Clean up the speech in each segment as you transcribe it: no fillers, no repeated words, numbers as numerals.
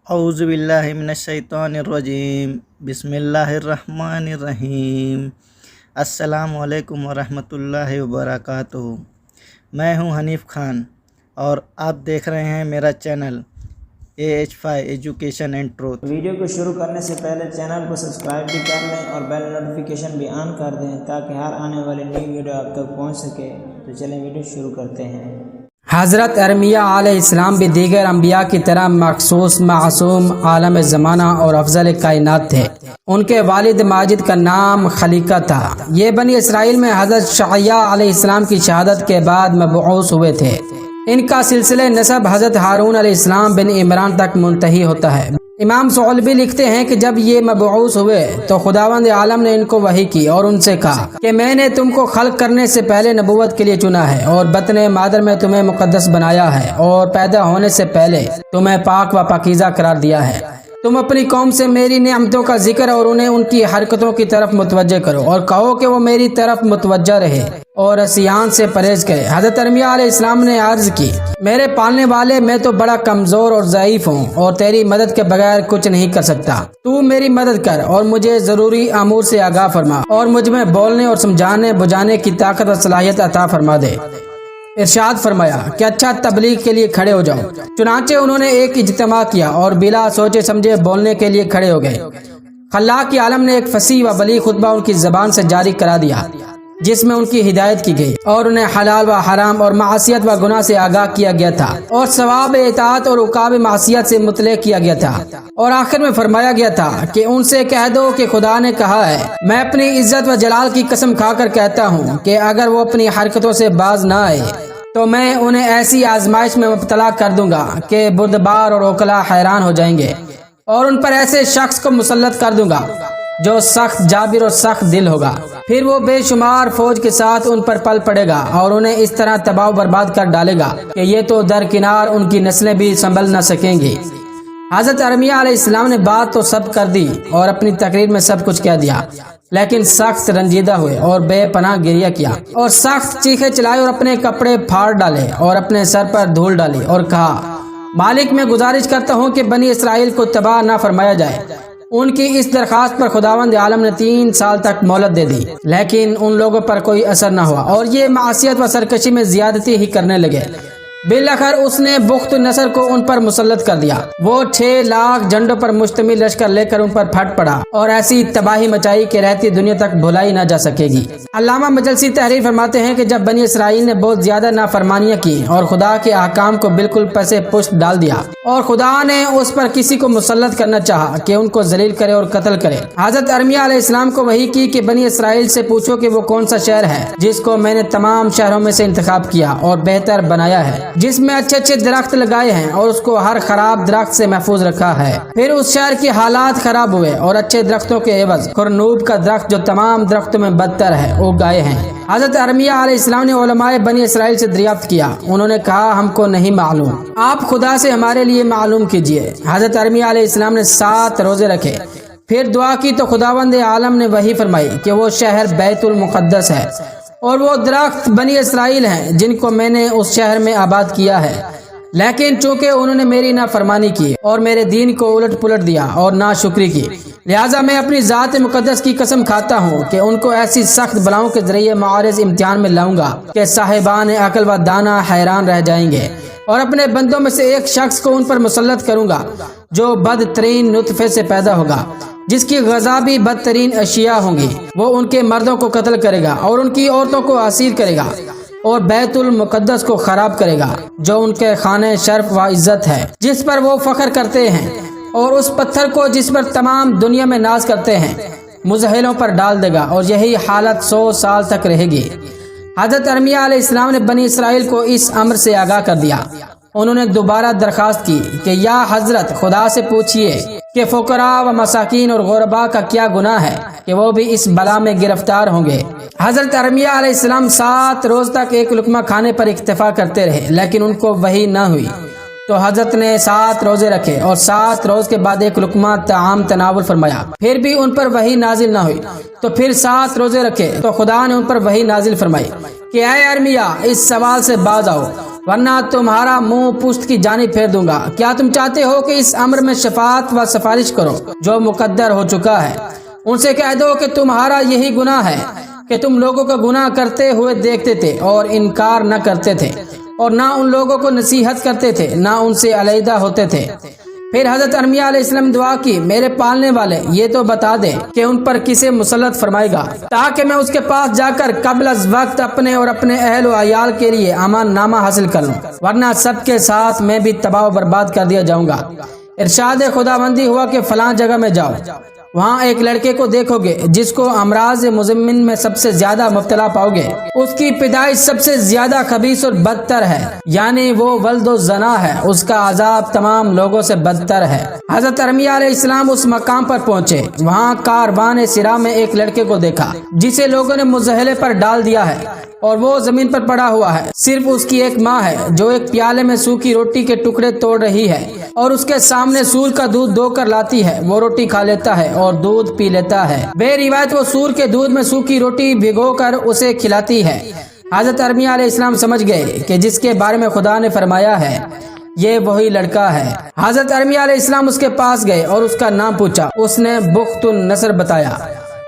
اعوذ باللہ من الشیطان الرجیم بسم اللہ الرحمن الرحیم۔ السلام علیکم ورحمۃ اللہ وبرکاتہ۔ میں ہوں حنیف خان اور آپ دیکھ رہے ہیں میرا channel AH5 education and truth. Video کو شروع کرنے سے پہلے چینل کو سبسکرائب بھی کر لیں اور بیل نوٹیفیکیشن بھی آن کر دیں تاکہ ہر آنے والی نئی ویڈیو آپ تک پہنچ سکے۔ تو چلیں ویڈیو شروع کرتے ہیں۔ حضرت ارمیہ علیہ السلام بھی دیگر انبیاء کی طرح مخصوص معصوم عالم زمانہ اور افضل کائنات تھے۔ ان کے والد ماجد کا نام خلیقہ تھا۔ یہ بنی اسرائیل میں حضرت شعیہ علیہ السلام کی شہادت کے بعد مبعوث ہوئے تھے۔ ان کا سلسلہ نسب حضرت ہارون علیہ السلام بن عمران تک منتہی ہوتا ہے۔ امام ثعلبی لکھتے ہیں کہ جب یہ مبعوث ہوئے تو خداوند عالم نے ان کو وحی کی اور ان سے کہا کہ میں نے تم کو خلق کرنے سے پہلے نبوت کے لیے چنا ہے اور بطن مادر میں تمہیں مقدس بنایا ہے اور پیدا ہونے سے پہلے تمہیں پاک و پاکیزہ قرار دیا ہے۔ تم اپنی قوم سے میری نعمتوں کا ذکر اور انہیں ان کی حرکتوں کی طرف متوجہ کرو اور کہو کہ وہ میری طرف متوجہ رہے اور عصیان سے پرہیز کرے۔ حضرت ارمیہ علیہ السلام نے عرض کی، میرے پالنے والے، میں تو بڑا کمزور اور ضعیف ہوں اور تیری مدد کے بغیر کچھ نہیں کر سکتا۔ تو میری مدد کر اور مجھے ضروری امور سے آگاہ فرما اور مجھ میں بولنے اور سمجھانے بجانے کی طاقت اور صلاحیت عطا فرما دے۔ ارشاد فرمایا کہ اچھا، تبلیغ کے لیے کھڑے ہو جاؤ۔ چنانچہ انہوں نے ایک اجتماع کیا اور بلا سوچے سمجھے بولنے کے لیے کھڑے ہو گئے۔ خلاق کی عالم نے ایک فصیح و بلیغ خطبہ ان کی زبان سے جاری کرا دیا جس میں ان کی ہدایت کی گئی اور انہیں حلال و حرام اور معصیت و گناہ سے آگاہ کیا گیا تھا اور ثواب اطاعت اور عقاب معصیت سے مطلع کیا گیا تھا، اور آخر میں فرمایا گیا تھا کہ ان سے کہہ دو کہ خدا نے کہا ہے، میں اپنی عزت و جلال کی قسم کھا کر کہتا ہوں کہ اگر وہ اپنی حرکتوں سے باز نہ آئے تو میں انہیں ایسی آزمائش میں مبتلا کر دوں گا کہ بردبار اور اوکلا حیران ہو جائیں گے، اور ان پر ایسے شخص کو مسلط کر دوں گا جو سخت جابر اور سخت دل ہوگا۔ پھر وہ بے شمار فوج کے ساتھ ان پر پل پڑے گا اور انہیں اس طرح تباہ و برباد کر ڈالے گا کہ یہ تو درکنار ان کی نسلیں بھی سنبھل نہ سکیں گی۔ حضرت ارمیہ علیہ السلام نے بات تو سب کر دی اور اپنی تقریر میں سب کچھ کہہ دیا، لیکن سخت رنجیدہ ہوئے اور بے پناہ گریہ کیا اور سخت چیخیں چلائے اور اپنے کپڑے پھاڑ ڈالے اور اپنے سر پر دھول ڈالی اور کہا، مالک، میں گزارش کرتا ہوں کہ بنی اسرائیل کو تباہ نہ فرمایا جائے۔ ان کی اس درخواست پر خداوند عالم نے 3 سال تک مہلت دے دی، لیکن ان لوگوں پر کوئی اثر نہ ہوا اور یہ معصیت و سرکشی میں زیادتی ہی کرنے لگے۔ بالآخر اس نے بخت نصر کو ان پر مسلط کر دیا۔ وہ 6 لاکھ جھنڈوں پر مشتمل لشکر لے کر ان پر پھٹ پڑا اور ایسی تباہی مچائی کہ رہتی دنیا تک بھلائی نہ جا سکے گی۔ علامہ مجلسی تحریر فرماتے ہیں کہ جب بنی اسرائیل نے بہت زیادہ نافرمانیاں کی اور خدا کے احکام کو بالکل پس پشت ڈال دیا اور خدا نے اس پر کسی کو مسلط کرنا چاہا کہ ان کو ذلیل کرے اور قتل کرے، حضرت ارمیہ علیہ السلام کو وحی کی کہ بنی اسرائیل سے پوچھو کہ وہ کون سا شہر ہے جس کو میں نے تمام شہروں میں سے انتخاب کیا اور بہتر بنایا ہے، جس میں اچھے اچھے درخت لگائے ہیں اور اس کو ہر خراب درخت سے محفوظ رکھا ہے۔ پھر اس شہر کی حالات خراب ہوئے اور اچھے درختوں کے عوض خرنوب کا درخت جو تمام درختوں میں بدتر ہے اگائے ہیں۔ حضرت ارمیہ علیہ السلام نے علماء بنی اسرائیل سے دریافت کیا، انہوں نے کہا، ہم کو نہیں معلوم، آپ خدا سے ہمارے لیے معلوم کیجئے۔ حضرت ارمیہ علیہ السلام نے 7 روزے رکھے، پھر دعا کی تو خداوند عالم نے وحی فرمائی کہ وہ شہر بیت المقدس ہے اور وہ درخت بنی اسرائیل ہیں جن کو میں نے اس شہر میں آباد کیا ہے، لیکن چونکہ انہوں نے میری نافرمانی کی اور میرے دین کو الٹ پلٹ دیا اور ناشکری کی، لہٰذا میں اپنی ذات مقدس کی قسم کھاتا ہوں کہ ان کو ایسی سخت بلاؤں کے ذریعے معارض امتحان میں لاؤں گا کہ صاحبان عقل و دانہ حیران رہ جائیں گے، اور اپنے بندوں میں سے ایک شخص کو ان پر مسلط کروں گا جو بدترین نطفے سے پیدا ہوگا، جس کی غذا بھی بدترین اشیاء ہوں گی۔ وہ ان کے مردوں کو قتل کرے گا اور ان کی عورتوں کو اسیر کرے گا اور بیت المقدس کو خراب کرے گا جو ان کے خانے شرف و عزت ہے جس پر وہ فخر کرتے ہیں، اور اس پتھر کو جس پر تمام دنیا میں ناز کرتے ہیں مزحلوں پر ڈال دے گا، اور یہی حالت 100 سال تک رہے گی۔ حضرت ارمیہ علیہ السلام نے بنی اسرائیل کو اس امر سے آگاہ کر دیا۔ انہوں نے دوبارہ درخواست کی کہ یا حضرت، خدا سے پوچھئے کہ فقراء و مساکین اور غرباء کا کیا گناہ ہے کہ وہ بھی اس بلا میں گرفتار ہوں گے۔ حضرت ارمیہ علیہ السلام 7 روز تک ایک لقمہ کھانے پر اکتفا کرتے رہے، لیکن ان کو وحی نہ ہوئی، تو حضرت نے 7 روزے رکھے اور 7 روز کے بعد ایک لقمہ طعام تناول فرمایا، پھر بھی ان پر وحی نازل نہ ہوئی، تو پھر 7 روزے رکھے تو خدا نے ان پر وحی نازل فرمائی کہ اے ارمیہ، اس سوال سے باز آؤ ورنہ تمہارا منہ پشت کی جانب پھیر دوں گا۔ کیا تم چاہتے ہو کہ اس امر میں شفاعت و سفارش کرو جو مقدر ہو چکا ہے؟ ان سے کہہ دو کہ تمہارا یہی گناہ ہے کہ تم لوگوں کا گناہ کرتے ہوئے دیکھتے تھے اور انکار نہ کرتے تھے، اور نہ ان لوگوں کو نصیحت کرتے تھے، نہ ان سے علیحدہ ہوتے تھے۔ پھر حضرت ارمیہ علیہ السلام دعا کی، میرے پالنے والے یہ تو بتا دے کہ ان پر کسے مسلط فرمائے گا، تاکہ میں اس کے پاس جا کر قبل از وقت اپنے اور اپنے اہل و عیال کے لیے امان نامہ حاصل کر لوں، ورنہ سب کے ساتھ میں بھی تباہ و برباد کر دیا جاؤں گا۔ ارشاد خداوندی ہوا کہ فلاں جگہ میں جاؤ، وہاں ایک لڑکے کو دیکھو گے جس کو امراض مزمن میں سب سے زیادہ مبتلا پاؤ گے، اس کی پیدائش سب سے زیادہ خبیث اور بدتر ہے، یعنی وہ ولد و زنا ہے، اس کا عذاب تمام لوگوں سے بدتر ہے۔ حضرت ارمیہ علیہ السلام اس مقام پر پہنچے، وہاں کاروان سرا میں ایک لڑکے کو دیکھا جسے لوگوں نے مزحلے پر ڈال دیا ہے اور وہ زمین پر پڑا ہوا ہے، صرف اس کی ایک ماں ہے جو ایک پیالے میں سوکھی روٹی کے ٹکڑے توڑ رہی ہے اور اس کے سامنے سور کا دودھ دو کر لاتی ہے، وہ روٹی کھا لیتا ہے اور دودھ پی لیتا ہے۔ بے روایت وہ سور کے دودھ میں سوکھی روٹی بھگو کر اسے کھلاتی ہے۔ حضرت ارمیہ علیہ السلام سمجھ گئے کہ جس کے بارے میں خدا نے فرمایا ہے یہ وہی لڑکا ہے۔ حضرت ارمیہ علیہ السلام اس کے پاس گئے اور اس کا نام پوچھا، اس نے بخت النصر بتایا۔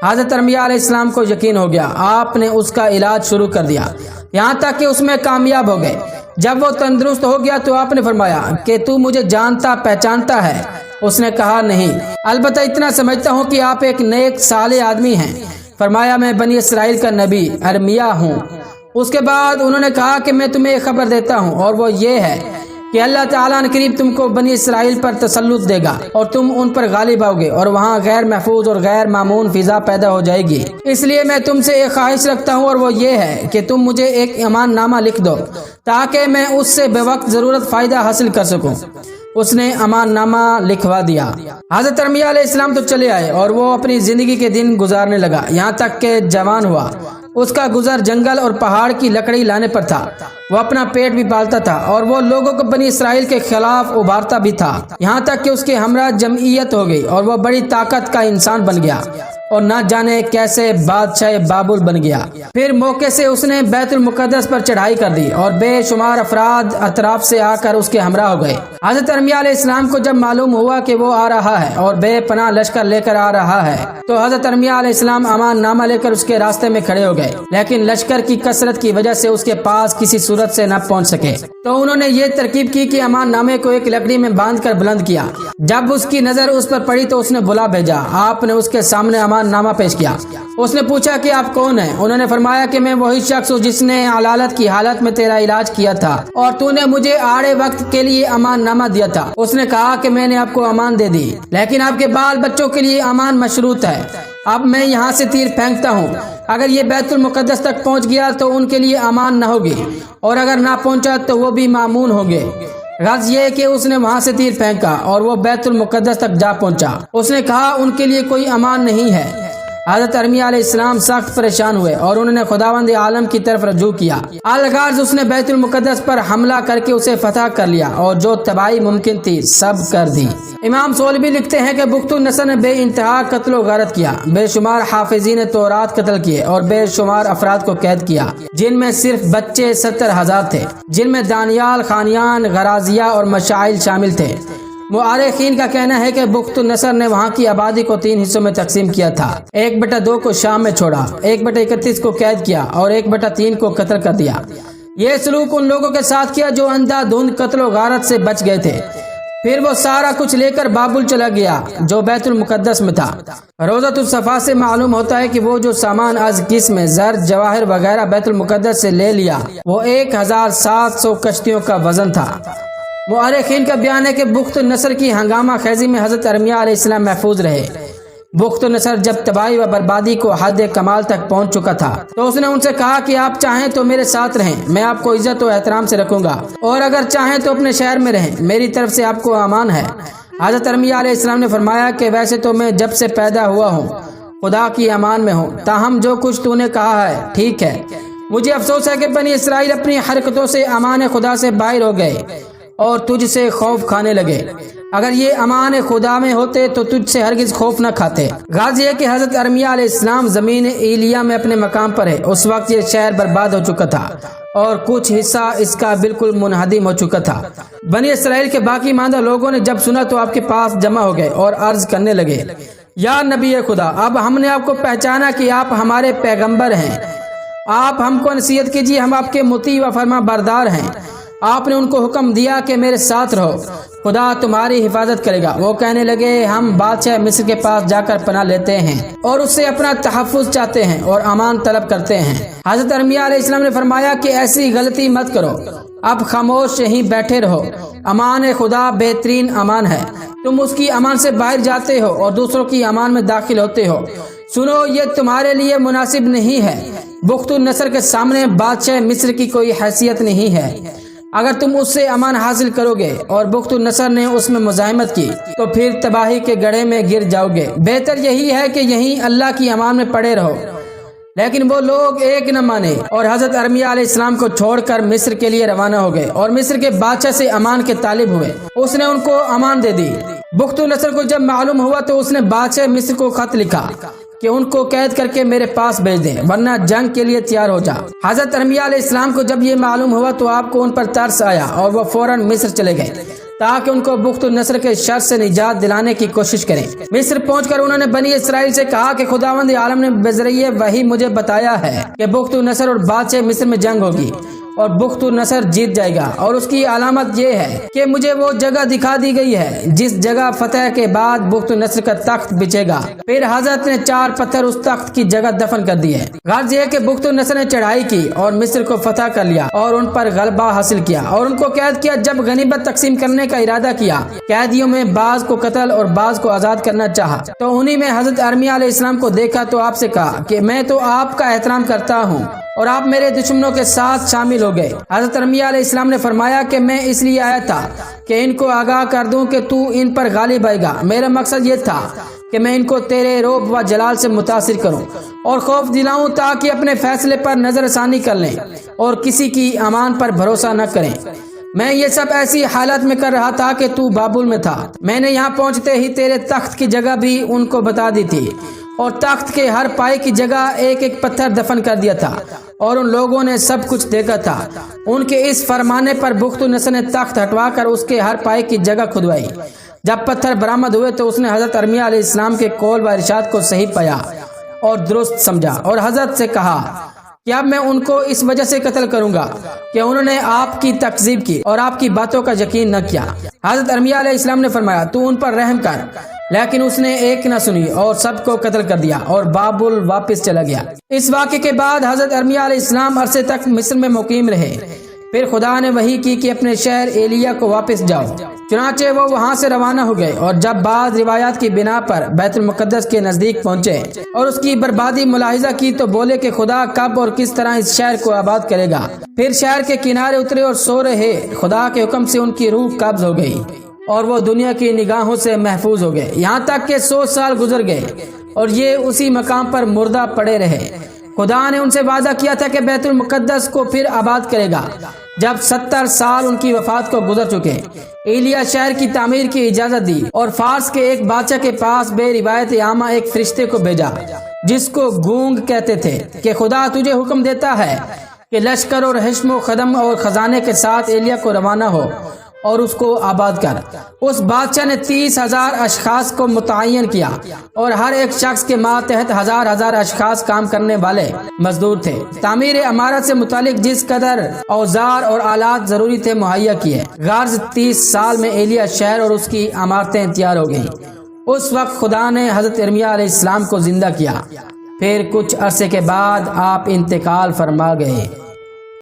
حضرت ارمیہ علیہ السلام کو یقین ہو گیا، آپ نے اس کا علاج شروع کر دیا، یہاں تک کہ اس میں کامیاب ہو گئے۔ جب وہ تندرست ہو گیا تو آپ نے فرمایا کہ تو مجھے جانتا پہچانتا ہے؟ اس نے کہا نہیں، البتہ اتنا سمجھتا ہوں کہ آپ ایک نیک صالح آدمی ہیں۔ فرمایا میں بنی اسرائیل کا نبی ارمیہ ہوں۔ اس کے بعد انہوں نے کہا کہ میں تمہیں ایک خبر دیتا ہوں، اور وہ یہ ہے کہ اللہ تعالیٰ نے قریب تم کو بنی اسرائیل پر تسلط دے گا اور تم ان پر غالب آؤ گے، اور وہاں غیر محفوظ اور غیر معمون فضا پیدا ہو جائے گی۔ اس لیے میں تم سے ایک خواہش رکھتا ہوں، اور وہ یہ ہے کہ تم مجھے ایک امان نامہ لکھ دو تاکہ میں اس سے بے وقت ضرورت فائدہ حاصل کر سکوں۔ اس نے امان نامہ لکھوا دیا۔ حضرت ارمیہ علیہ السلام تو چلے آئے اور وہ اپنی زندگی کے دن گزارنے لگا، یہاں تک کہ جوان ہوا۔ اس کا گزر جنگل اور پہاڑ کی لکڑی لانے پر تھا، وہ اپنا پیٹ بھی پالتا تھا اور وہ لوگوں کو بنی اسرائیل کے خلاف ابھارتا بھی تھا، یہاں تک کہ اس کے ہمراہ جمعیت ہو گئی اور وہ بڑی طاقت کا انسان بن گیا اور نہ جانے کیسے بادشاہ بابل بن گیا۔ پھر موقع سے اس نے بیت المقدس پر چڑھائی کر دی اور بے شمار افراد اطراف سے آ کر اس کے ہمراہ ہو گئے۔ حضرت ارمیہ علیہ السلام کو جب معلوم ہوا کہ وہ آ رہا ہے اور بے پناہ لشکر لے کر آ رہا ہے تو حضرت ارمیہ علیہ السلام امان نامہ لے کر اس کے راستے میں کھڑے ہو گئے، لیکن لشکر کی کثرت کی وجہ سے اس کے پاس کسی صورت سے نہ پہنچ سکے۔ تو انہوں نے یہ ترکیب کی کہ امان نامے کو ایک لکڑی میں باندھ کر بلند کیا۔ جب اس کی نظر اس پر پڑی تو اس نے بلا بھیجا، آپ نے اس کے سامنے امان نامہ پیش کیا۔ اس نے پوچھا کہ آپ کون ہیں؟ انہوں نے فرمایا کہ میں وہی شخص ہوں جس نے علالت کی حالت میں تیرا علاج کیا تھا اور تو نے مجھے آڑے وقت کے لیے امان نامہ دیا تھا۔ اس نے کہا کہ میں نے آپ کو امان دے دی، لیکن آپ کے بال بچوں کے لیے امان مشروط ہے۔ اب میں یہاں سے تیر پھینکتا ہوں، اگر یہ بیت المقدس تک پہنچ گیا تو ان کے لیے امان نہ ہوگی، اور اگر نہ پہنچا تو وہ بھی مامون ہوں گے۔ غرض یہ کہ اس نے وہاں سے تیر پھینکا اور وہ بیت المقدس تک جا پہنچا۔ اس نے کہا ان کے لیے کوئی امان نہیں ہے۔ حضرت ارمیہ علیہ السلام سخت پریشان ہوئے اور انہوں نے خداوند عالم کی طرف رجوع کیا۔ الغرض اس نے بیت المقدس پر حملہ کر کے اسے فتح کر لیا اور جو تباہی ممکن تھی سب کر دی۔ امام سولبی لکھتے ہیں کہ بخت النصر نے بے انتہا قتل و غارت کیا، بے شمار حافظین تورات قتل کیے اور بے شمار افراد کو قید کیا، جن میں صرف بچے 70,000 تھے، جن میں دانیال، خانیان، غرازیہ اور مشائل شامل تھے۔ مؤرخین کا کہنا ہے کہ بخت النصر نے وہاں کی آبادی کو 3 حصوں میں تقسیم کیا تھا، 1/2 کو شام میں چھوڑا، 1/31 کو قید کیا اور 1/3 کو قتل کر دیا۔ یہ سلوک ان لوگوں کے ساتھ کیا جو اندھا دھند قتل و غارت سے بچ گئے تھے۔ پھر وہ سارا کچھ لے کر بابل چلا گیا جو بیت المقدس میں تھا۔ روضۃ الصفا سے معلوم ہوتا ہے کہ وہ جو سامان از قسم زر جواہر وغیرہ بیت المقدس سے لے لیا وہ 1700 کشتیوں کا وزن تھا۔ مؤرخین کا بیان ہے کہ بخت النصر کی ہنگامہ خیزی میں حضرت ارمیہ علیہ السلام محفوظ رہے۔ بخت النصر جب تباہی و بربادی کو حد کمال تک پہنچ چکا تھا تو اس نے ان سے کہا کہ آپ چاہیں تو میرے ساتھ رہیں، میں آپ کو عزت و احترام سے رکھوں گا، اور اگر چاہیں تو اپنے شہر میں رہیں، میری طرف سے آپ کو امان ہے۔ حضرت ارمیہ علیہ السلام نے فرمایا کہ ویسے تو میں جب سے پیدا ہوا ہوں خدا کی امان میں ہوں، تاہم جو کچھ تو نے کہا ہے ٹھیک ہے۔ مجھے افسوس ہے کہ بنی اسرائیل اپنی حرکتوں سے امان خدا سے باہر ہو گئے اور تجھ سے خوف کھانے لگے۔ اگر یہ امان خدا میں ہوتے تو تجھ سے ہرگز خوف نہ کھاتے۔ غرض یہ کہ حضرت ارمیہ علیہ السلام زمین ایلیا میں اپنے مقام پر ہے۔ اس وقت یہ شہر برباد ہو چکا تھا اور کچھ حصہ اس کا بالکل منہدم ہو چکا تھا۔ بنی اسرائیل کے باقی ماندہ لوگوں نے جب سنا تو آپ کے پاس جمع ہو گئے اور عرض کرنے لگے، یا نبی خدا، اب ہم نے آپ کو پہچانا کہ آپ ہمارے پیغمبر ہیں۔ آپ ہم کو نصیحت کیجیے، ہم آپ کے مطیع و فرما بردار ہیں۔ آپ نے ان کو حکم دیا کہ میرے ساتھ رہو، خدا تمہاری حفاظت کرے گا۔ وہ کہنے لگے، ہم بادشاہ مصر کے پاس جا کر پناہ لیتے ہیں اور اس سے اپنا تحفظ چاہتے ہیں اور امان طلب کرتے ہیں۔ حضرت ارمیہ علیہ السلام نے فرمایا کہ ایسی غلطی مت کرو، اب خاموش یہیں بیٹھے رہو۔ امان خدا بہترین امان ہے، تم اس کی امان سے باہر جاتے ہو اور دوسروں کی امان میں داخل ہوتے ہو۔ سنو، یہ تمہارے لیے مناسب نہیں ہے۔ بخت النصر کے سامنے بادشاہ مصر کی کوئی حیثیت نہیں ہے۔ اگر تم اس سے امان حاصل کرو گے اور بخت النصر نے اس میں مزاحمت کی تو پھر تباہی کے گڑھے میں گر جاؤ گے۔ بہتر یہی ہے کہ یہیں اللہ کی امان میں پڑے رہو۔ لیکن وہ لوگ ایک نہ مانے اور حضرت ارمیہ علیہ السلام کو چھوڑ کر مصر کے لیے روانہ ہو گئے اور مصر کے بادشاہ سے امان کے طالب ہوئے۔ اس نے ان کو امان دے دی۔ بخت النصر کو جب معلوم ہوا تو اس نے بادشاہ مصر کو خط لکھا کہ ان کو قید کر کے میرے پاس بھیج دیں، ورنہ جنگ کے لیے تیار ہو جا۔ حضرت ارمیہ علیہ السلام کو جب یہ معلوم ہوا تو آپ کو ان پر ترس آیا اور وہ فوراً مصر چلے گئے تاکہ ان کو بخت النصر کے شر سے نجات دلانے کی کوشش کریں۔ مصر پہنچ کر انہوں نے بنی اسرائیل سے کہا کہ خداوند عالم نے بذریعہ وحی مجھے بتایا ہے کہ بخت النصر اور بادشاہ مصر میں جنگ ہوگی اور بخت النصر جیت جائے گا، اور اس کی علامت یہ ہے کہ مجھے وہ جگہ دکھا دی گئی ہے جس جگہ فتح کے بعد بخت النصر کا تخت بچے گا۔ پھر حضرت نے 4 پتھر اس تخت کی جگہ دفن کر دیے۔ غرض یہ کہ بخت النصر نے چڑھائی کی اور مصر کو فتح کر لیا اور ان پر غلبہ حاصل کیا اور ان کو قید کیا۔ جب غنیمت تقسیم کرنے کا ارادہ کیا، قیدیوں میں بعض کو قتل اور بعض کو آزاد کرنا چاہا، تو انہی میں حضرت ارمیہ علیہ السلام کو دیکھا تو آپ سے کہا کہ میں تو آپ کا احترام کرتا ہوں اور آپ میرے دشمنوں کے ساتھ شامل ہو گئے۔ حضرت ارمیہ علیہ السلام نے فرمایا کہ میں اس لیے آیا تھا کہ ان کو آگاہ کر دوں کہ تو ان پر غالب آئے گا۔ میرا مقصد یہ تھا کہ میں ان کو تیرے روب و جلال سے متاثر کروں اور خوف دلاؤں تاکہ اپنے فیصلے پر نظر ثانی کر لیں اور کسی کی امان پر بھروسہ نہ کریں۔ میں یہ سب ایسی حالت میں کر رہا تھا کہ تو بابل میں تھا۔ میں نے یہاں پہنچتے ہی تیرے تخت کی جگہ بھی ان کو بتا دی تھی اور تخت کے ہر پائے کی جگہ ایک ایک پتھر دفن کر دیا تھا، اور ان لوگوں نے سب کچھ دیکھا تھا۔ ان کے اس فرمانے پر بخت النصر نے تخت ہٹوا کر اس کے ہر پائے کی جگہ کھدوائی۔ جب پتھر برآمد ہوئے تو اس نے حضرت ارمیہ علیہ السلام کے قول و ارشاد کو صحیح پایا اور درست سمجھا اور حضرت سے کہا کہ اب میں ان کو اس وجہ سے قتل کروں گا کہ انہوں نے آپ کی تکذیب کی اور آپ کی باتوں کا یقین نہ کیا۔ حضرت ارمیہ علیہ السلام نے فرمایا، تو ان پر رحم کر، لیکن اس نے ایک نہ سنی اور سب کو قتل کر دیا اور بابل واپس چلا گیا۔ اس واقعے کے بعد حضرت ارمیہ علیہ السلام عرصے تک مصر میں مقیم رہے۔ پھر خدا نے وحی کی کہ اپنے شہر ایلیا کو واپس جاؤ۔ چنانچہ وہ وہاں سے روانہ ہو گئے اور جب بعض روایات کی بنا پر بیت المقدس کے نزدیک پہنچے اور اس کی بربادی ملاحظہ کی تو بولے کہ خدا کب اور کس طرح اس شہر کو آباد کرے گا۔ پھر شہر کے کنارے اترے اور سو رہے۔ خدا کے حکم سے ان کی روح قبض ہو گئی اور وہ دنیا کی نگاہوں سے محفوظ ہو گئے، یہاں تک کہ 100 سال گزر گئے اور یہ اسی مقام پر مردہ پڑے رہے۔ خدا نے ان سے وعدہ کیا تھا کہ بیت المقدس کو پھر آباد کرے گا۔ جب 70 سال ان کی وفات کو گزر چکے، ایلیا شہر کی تعمیر کی اجازت دی اور فارس کے ایک بادشاہ کے پاس بے روایت عامہ ایک فرشتے کو بھیجا جس کو گونگ کہتے تھے کہ خدا تجھے حکم دیتا ہے کہ لشکر اور حشم و خدم اور خزانے کے ساتھ ایلیا کو روانہ ہو اور اس کو آباد کر۔ اس بادشاہ نے 30,000 اشخاص کو متعین کیا اور ہر ایک شخص کے ماتحت ہزار اشخاص کام کرنے والے مزدور تھے۔ تعمیر عمارت سے متعلق جس قدر اوزار اور آلات ضروری تھے مہیا کیے۔ غرض 30 سال میں ایلیا شہر اور اس کی عمارتیں تیار ہو گئیں۔ اس وقت خدا نے حضرت ارمیہ علیہ السلام کو زندہ کیا۔ پھر کچھ عرصے کے بعد آپ انتقال فرما گئے۔